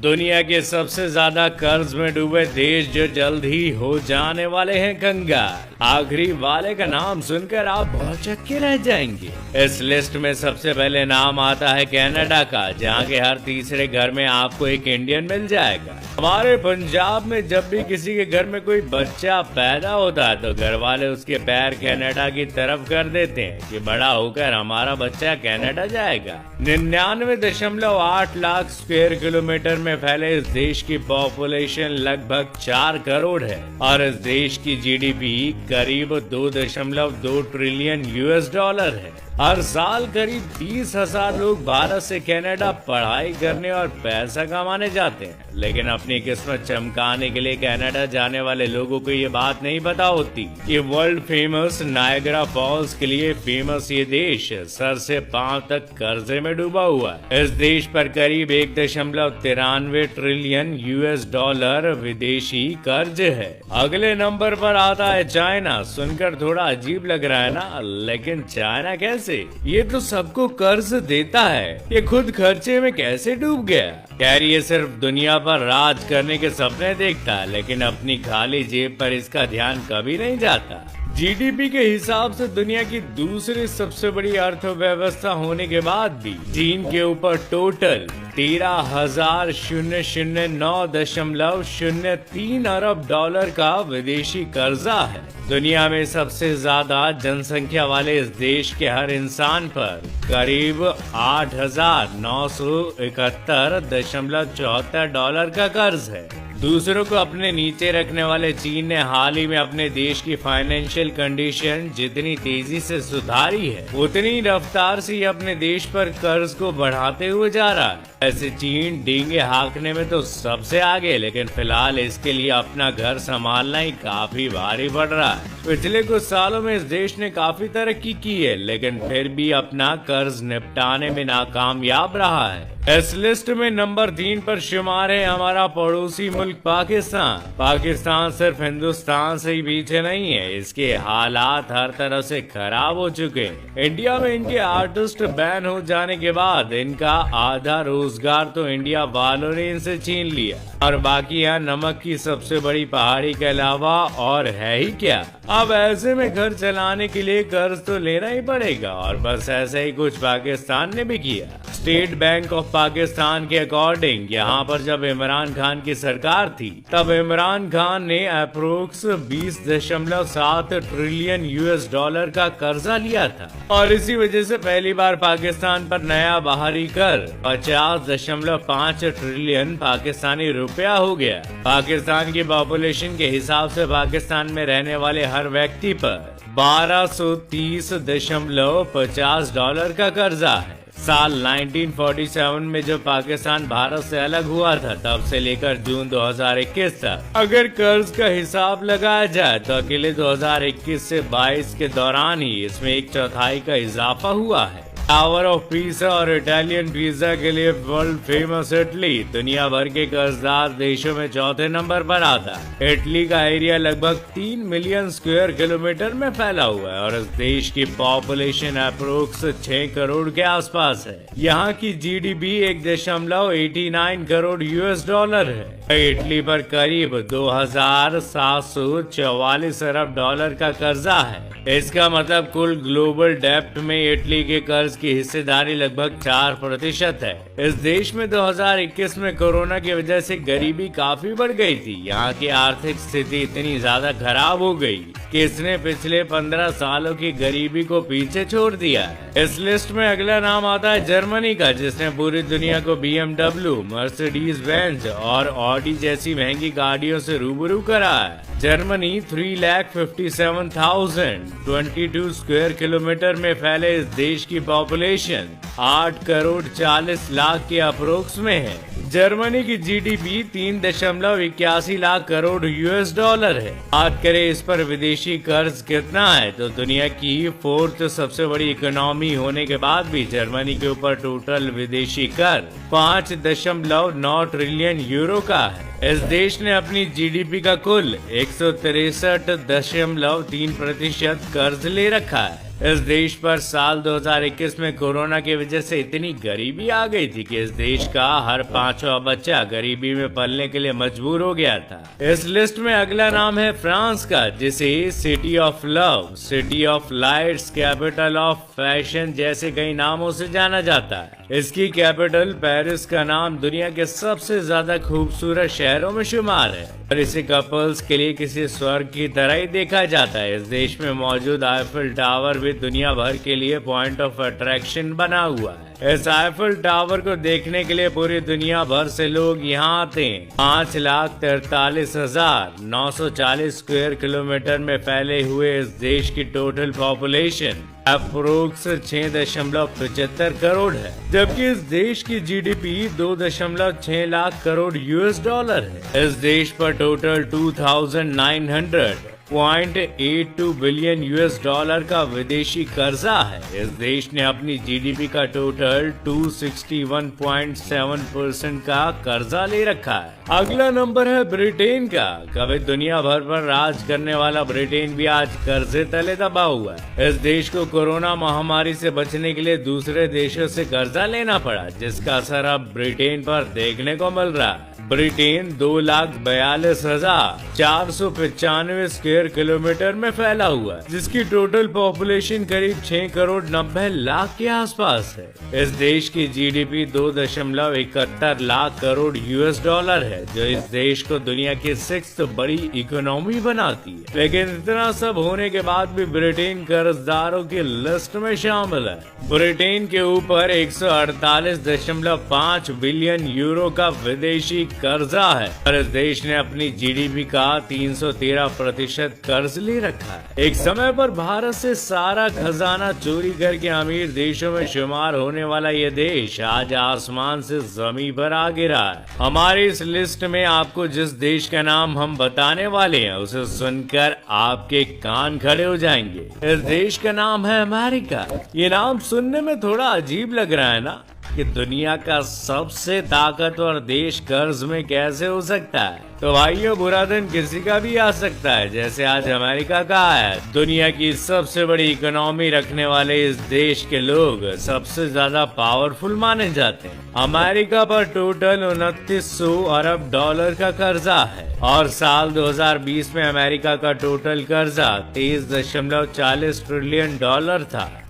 दुनिया के सबसे ज्यादा कर्ज में डूबे देश जो जल्द ही हो जाने वाले हैं कंगाल। आखिरी वाले का नाम सुनकर आप बहुत चक्के रह जाएंगे। इस लिस्ट में सबसे पहले नाम आता है कनाडा का, जहां के हर तीसरे घर में आपको एक इंडियन मिल जाएगा। हमारे पंजाब में जब भी किसी के घर में कोई बच्चा पैदा होता है तो घर वाले उसके पैर कनाडा की तरफ कर देते हैं कि बड़ा होकर हमारा बच्चा कनाडा जाएगा। 99.8 लाख स्क्वायर किलोमीटर में फैले इस देश की पॉपुलेशन लगभग 4 करोड़ है और इस देश की जीडीपी करीब 2.2 ट्रिलियन US$ है। हर साल करीब 30,000 लोग भारत से कनाडा पढ़ाई करने और पैसा कमाने जाते हैं, लेकिन अपनी किस्मत चमकाने के लिए कनाडा जाने वाले लोगों को ये बात नहीं पता होती कि वर्ल्ड फेमस नायग्रा फॉल्स के लिए फेमस ये देश सर से पांव तक कर्जे में डूबा हुआ है। इस देश पर करीब 1.93 ट्रिलियन US$ विदेशी कर्ज है। अगले नंबर पर आता है चाइना। सुनकर थोड़ा अजीब लग रहा है ना, लेकिन चाइना कैसे? ये तो सबको कर्ज देता है, ये खुद खर्चे में कैसे डूब गया? खैर, ये सिर्फ दुनिया पर राज करने के सपने देखता है, लेकिन अपनी खाली जेब पर इसका ध्यान कभी नहीं जाता। जीडीपी के हिसाब से दुनिया की दूसरी सबसे बड़ी अर्थव्यवस्था होने के बाद भी चीन के ऊपर टोटल 13,009.03 अरब डॉलर का विदेशी कर्जा है। दुनिया में सबसे ज्यादा जनसंख्या वाले इस देश के हर इंसान पर करीब $8,971.74 का कर्ज है। दूसरों को अपने नीचे रखने वाले चीन ने हाल ही में अपने देश की फाइनेंशियल कंडीशन जितनी तेजी से सुधारी है, उतनी रफ्तार से ये अपने देश पर कर्ज को बढ़ाते हुए जा रहा है। ऐसे चीन डींगे हाँकने में तो सबसे आगे, लेकिन फिलहाल इसके लिए अपना घर संभालना ही काफी भारी पड़ रहा है। पिछले कुछ सालों में इस देश ने काफी तरक्की की है, लेकिन फिर भी अपना कर्ज निपटाने में नाकामयाब रहा है। इस लिस्ट में नंबर 3 पर शुमार है हमारा पड़ोसी मुल्क पाकिस्तान। पाकिस्तान सिर्फ हिंदुस्तान से ही पीछे नहीं है, इसके हालात हर तरफ से खराब हो चुके हैं। इंडिया में इनके आर्टिस्ट बैन हो जाने के बाद इनका आधा रोजगार तो इंडिया वालों ने इनसे छीन लिया और बाकी यहाँ नमक की सबसे बड़ी पहाड़ी के अलावा और है ही क्या। अब ऐसे में घर चलाने के लिए कर्ज तो लेना ही पड़ेगा और बस ऐसा ही कुछ पाकिस्तान ने भी किया। स्टेट बैंक ऑफ पाकिस्तान के अकॉर्डिंग यहाँ पर जब इमरान खान की सरकार थी तब इमरान खान ने अप्रोक्स 20.7 ट्रिलियन US$ का कर्जा लिया था और इसी वजह से पहली बार पाकिस्तान पर नया बाहरी कर 50.5 ट्रिलियन पाकिस्तानी रुपया हो गया। पाकिस्तान की पॉपुलेशन के हिसाब से पाकिस्तान में रहने वाले हर व्यक्ति पर $1230.50 का कर्जा है। साल 1947 में जब पाकिस्तान भारत से अलग हुआ था तब से लेकर जून 2021 तक अगर कर्ज का हिसाब लगाया जाए तो अकेले 2021 से 22 के दौरान ही इसमें 1/4 का इजाफा हुआ है। टावर ऑफ पिज़ा और इटालियन पिज़्ज़ा के लिए वर्ल्ड फेमस इटली दुनिया भर के कर्जदार देशों में चौथे नंबर पर आता है। इटली का एरिया लगभग 3 मिलियन स्क्वायर किलोमीटर में फैला हुआ है और इस देश की पॉपुलेशन अप्रोक्स 6 करोड़ के आसपास है। यहाँ की जीडीपी 1.89 करोड़ US$ है। इटली पर करीब 2,744 अरब डॉलर का कर्जा है। इसका मतलब कुल ग्लोबल डेप्ट में इटली के कर्ज की हिस्सेदारी लगभग 4% है। इस देश में 2021 में कोरोना की वजह से गरीबी काफी बढ़ गई थी। यहाँ की आर्थिक स्थिति इतनी ज्यादा खराब हो गई कि इसने पिछले 15 सालों की गरीबी को पीछे छोड़ दिया है। इस लिस्ट में अगला नाम आता है जर्मनी का, जिसने पूरी दुनिया को BMW, मर्सिडीज बेंज और ऑडी जैसी महंगी गाड़ियों से रूबरू करा है। जर्मनी 3,57,022 स्क्वायर किलोमीटर में फैले इस देश की पॉपुलेशन 8 करोड़ 40 लाख के अप्रोक्स में है। जर्मनी की जीडीपी 3.81 लाख करोड़ US$ है। बात करें इस पर विदेशी कर्ज कितना है तो दुनिया की 4th सबसे बड़ी इकोनॉमी होने के बाद भी जर्मनी के ऊपर टोटल विदेशी कर 5.9 ट्रिलियन यूरो का है। इस देश ने अपनी जीडीपी का कुल 163.3% कर्ज ले रखा है। इस देश पर साल 2021 में कोरोना की वजह से इतनी गरीबी आ गई थी कि इस देश का हर 5वां बच्चा गरीबी में पलने के लिए मजबूर हो गया था। इस लिस्ट में अगला नाम है फ्रांस का, जिसे city of love, city of lights, capital of fashion जैसे कई नामों से जाना जाता है। इसकी कैपिटल पेरिस का नाम दुनिया के सबसे ज्यादा खूबसूरत शहरों में शुमार है और इसे कपल्स के लिए किसी स्वर्ग की तरह ही देखा जाता है। इस देश में मौजूद आईफिल टावर भी दुनिया भर के लिए पॉइंट ऑफ अट्रैक्शन बना हुआ है। इस आईफिल टावर को देखने के लिए पूरी दुनिया भर से लोग यहाँ आते हैं। 5,43,940 स्क्वायर किलोमीटर में फैले हुए इस देश की टोटल पॉपुलेशन अप्रोक्स 6.75 करोड़ है, जबकि इस देश की GDP 2.6 lakh crore US dollar है। इस देश पर टोटल 2,900.82 बिलियन यूएस डॉलर का विदेशी कर्जा है। इस देश ने अपनी जीडीपी का टोटल 261.7% का कर्जा ले रखा है। अगला नंबर है ब्रिटेन का। कभी दुनिया भर पर राज करने वाला ब्रिटेन भी आज कर्जे तले दबा हुआ है। इस देश को कोरोना महामारी से बचने के लिए दूसरे देशों से कर्जा लेना पड़ा, जिसका असर अब ब्रिटेन पर देखने को मिल रहा है। ब्रिटेन 2,42,495 स्क्वायर किलोमीटर में फैला हुआ है, जिसकी टोटल पॉपुलेशन करीब 6 करोड़ 90 लाख के आसपास है। इस देश की GDP 2.71 lakh crore US dollar है, जो इस देश को दुनिया की 6th बड़ी इकोनॉमी बनाती है। लेकिन इतना सब होने के बाद भी ब्रिटेन कर्जदारों की लिस्ट में शामिल है। ब्रिटेन के ऊपर 148.5 बिलियन यूरो का विदेशी कर्जा है और इस देश ने अपनी जीडीपी का 313% कर्ज ले रखा है। एक समय पर भारत से सारा खजाना चोरी करके अमीर देशों में शुमार होने वाला ये देश आज आसमान से जमीन पर आ गिरा है। हमारी इस लिस्ट में आपको जिस देश का नाम हम बताने वाले हैं, उसे सुनकर आपके कान खड़े हो जाएंगे। इस देश का नाम है अमेरिका। ये नाम सुनने में थोड़ा अजीब लग रहा है ना, कि दुनिया का सबसे ताकतवर देश कर्ज में कैसे हो सकता है। तो भाइयों, बुरा दिन किसी का भी आ सकता है, जैसे आज अमेरिका का है। दुनिया की सबसे बड़ी इकोनॉमी रखने वाले इस देश के लोग सबसे ज्यादा पावरफुल माने जाते हैं। अमेरिका पर टोटल 2900 अरब डॉलर का कर्जा है और साल 2020 में अमेरिका का टोटल कर्जा 23.40 ट्रिलियन डॉलर था।